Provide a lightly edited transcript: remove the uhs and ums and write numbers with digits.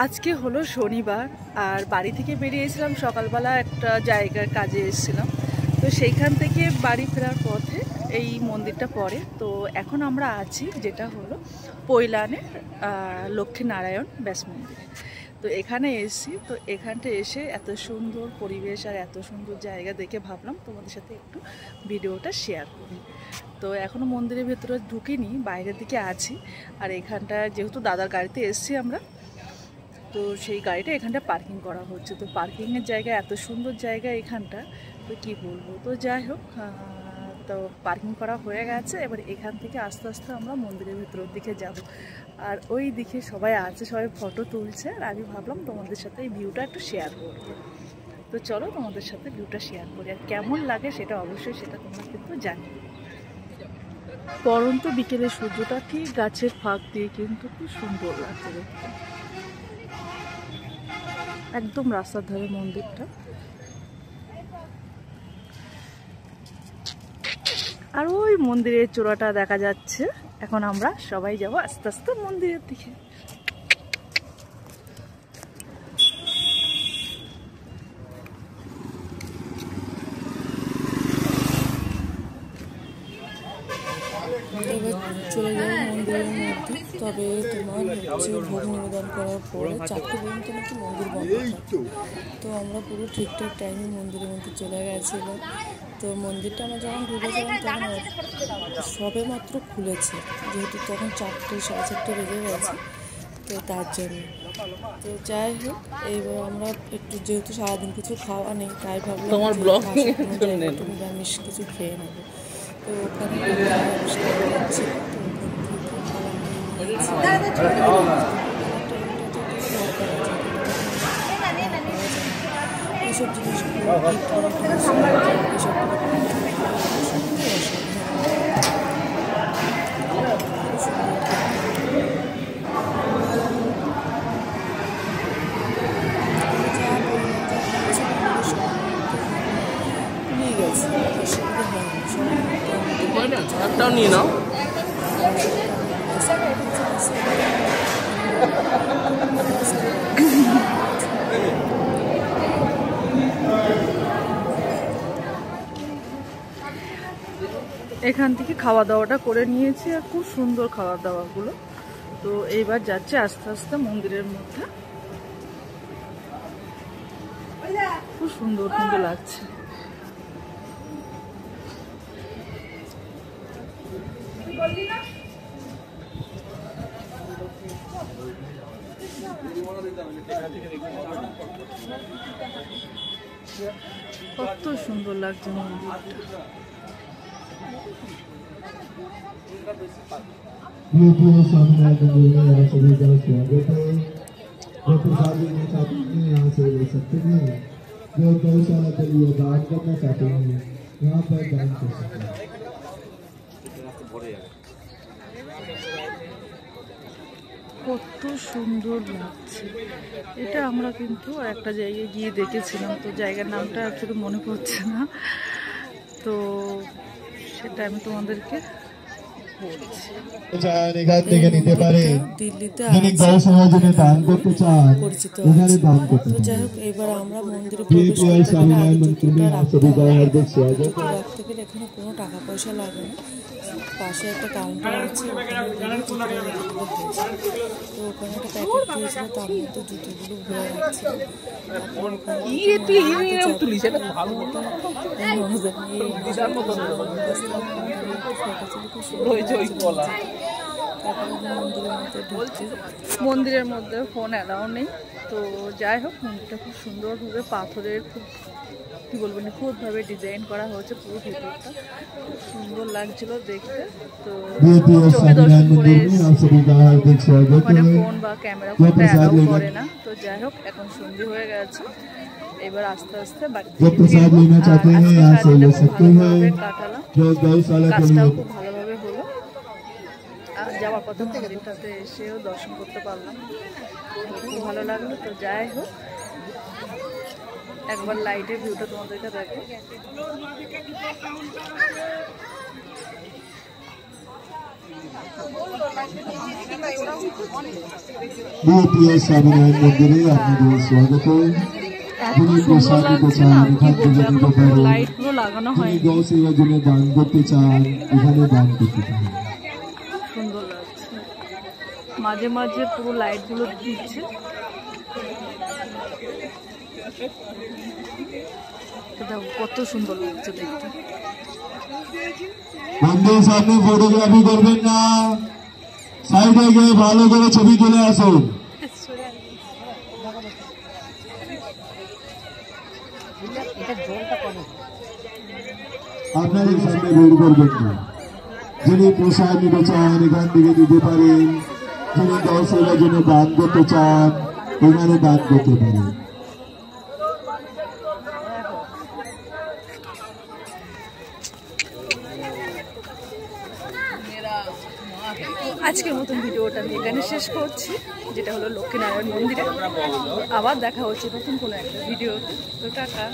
আজকে হলো শনিবার আর বাড়ি থেকে বেরিয়েছিলাম সকালবেলা একটা জায়গার কাজে এসেছিলাম। তো সেইখান থেকে বাড়ি ফেরার পথে এই মন্দিরটা পড়ে। তো এখন আমরা আছি যেটা হলো পৈলানের লক্ষ্মীনারায়ণ ব্যাস মন্দির। তো এখানে এসেছি, তো এখানটা এসে এত সুন্দর পরিবেশ আর এত সুন্দর জায়গা দেখে ভাবলাম তোমাদের সাথে একটু ভিডিওটা শেয়ার করি। তো এখনও মন্দিরের ভেতরে ঢুকিনি, বাইরের দিকে আছি। আর এখানটা যেহেতু দাদার গাড়িতে এসেছি আমরা, তো সেই গাড়িটা এখানটা পার্কিং করা হচ্ছে। তো পার্কিংয়ের জায়গা এত সুন্দর জায়গা এখানটা, তো কী বলবো। তো যাই হোক, তো পার্কিং করা হয়ে গেছে। এবার এখান থেকে আস্তে আস্তে আমরা মন্দিরের ভেতরের দিকে যাব। আর ওই দিকে সবাই আছে, সবাই ফটো তুলছে। আর আমি ভাবলাম তোমাদের সাথে এই ভিউটা একটু শেয়ার করব। তো চলো তোমাদের সাথে ভিউটা শেয়ার করি, আর কেমন লাগে সেটা অবশ্যই সেটা তোমরা কিন্তু জানি। পরন্ত বিকেলে সূর্যটা ঠিক গাছের ফাঁক দিয়ে কিন্তু খুব সুন্দর লাগছে দেখতে। একদম রাস্তার ধারে মন্দিরটা। আর ওই মন্দিরের চূড়াটা দেখা যাচ্ছে। এখন আমরা সবাই যাব আস্তে আস্তে মন্দিরের দিকে। এবার চলে যাবো মন্দিরের মধ্যে। তবে তোমার হচ্ছে ভোগ নিবেদন করার পরে 4টে পর্যন্ত নাকি মন্দির বন্ধ থাকে। তো আমরা পুরো ঠিকঠাক টাইমে মন্দিরের মধ্যে চলে গেছিলাম। তো মন্দিরটা আমরা যখন ঢুকেছিলাম তখন সবে মাত্র খুলেছে, যেহেতু তখন 4টে 4:30 বেজে গেছে। তো তার জন্য তো যাই হোক, এইবার আমরা একটু যেহেতু সারাদিন কিছু খাওয়া নেই, তাই ভাবলাম একটু নিরামিষ কিছু খেয়ে নেবো। তো ওখানে এইসব জিনিসগুলো নিয়ে গেছে, অসুবিধা হয়নি। একটাও নিয়ে নাও। এখান থেকে খাওয়া দাওয়াটা করে নিয়েছি, আর খুব সুন্দর খাওয়া দাওয়াগুলো। তো এইবার যাচ্ছে আস্তে আস্তে মন্দিরের মধ্যে। খুব সুন্দর সুন্দর লাগছে। কত সুন্দর লাগছে মন্দিরটা। यहाँ से ले सकते हैं, जो गौशाला के लिए दान करना चाहते हैं यहाँ पर दान कर सकते हैं। কত সুন্দর লাগছে এটা। আমরা কিন্তু একটা জায়গায় গিয়ে দেখেছিলাম, তো জায়গার নামটা অ্যাকচুয়ালি মনে পড়ছে না, তো সেটা আমি তোমাদেরকে বলছি। দিল্লিতে পরিচিত আছে। তো যাই হোক, এবার আমরা মন্দিরে প্রবেশ করতে গেলে আগে জুতোটা রাখতে গেলে এখানে কোনো টাকা পয়সা লাগে না। পাশে একটা কাউন্টার আছে, ওখানে গেলে জুতো রেখে দিলে হয়েছে। তো ওখানে একটা প্যাকেট দিয়েছিল, তার মধ্যে জুতোগুলো ভরে রাখছিল। মন্দিরের মধ্যে ফোন অ্যালাউ নেই। তো যাই হোক, মন্দিরটা খুব সুন্দরভাবে পাথরের খুব কী বলবো নিখুঁতভাবে ডিজাইন করা হয়েছে। পুরো ভিতরটা খুব সুন্দর লাগছিল দেখতে। তো চোখে দর্শন করে ওখানে ফোন বা ক্যামেরা ফোনটা অ্যালাউ করে না। তো যাই হোক, এখন সন্ধে হয়ে গেছে। এবার আস্তে আস্তে বাড়িতে ভালোভাবে কাটালাম, কাজটাও খুব ভালোভাবে হলো। আর যাওয়ার পথে মন্দিরটাতে এসেও দর্শন করতে পারলাম, খুব ভালো লাগলো। তো যাই হোক, একবার লাইটের ভিউটা তোমাদেরকে দেখো। प्रिय स्वामीनारायण मंदिरे আপনাদের স্বাগত। যিনি প্রসাদ নিতে চান এখান থেকে নিতে পারেন। লাইটগুলো লাগানো হয়, গো সেবার জন্য দান করতে চান এখানে দান করতে পারেন। সুন্দর লাগছে, মাঝে মাঝে পুরো লাইটগুলো দিচ্ছে। কত সুন্দর লাগছে দেখতে। মন্দিরের সামনে ফটোগ্রাফি করবেন না, সাইডে গিয়ে ভালো করে ছবি তুলে আসুন। আপনাদের সামনে ভিড় করবেন না। যিনি প্রসাদ নিতে চান এখান থেকে দিতে পারেন, যিনি গো সেবার জন্য দান করতে চান এখানে দান করতে পারেন। আজকের মতন ভিডিওটা আমি এখানে শেষ করছি, যেটা হলো লক্ষ্মীনারায়ণ মন্দিরে। আবার দেখা হচ্ছে নতুন কোনো একটা ভিডিওতে। তো টাটা।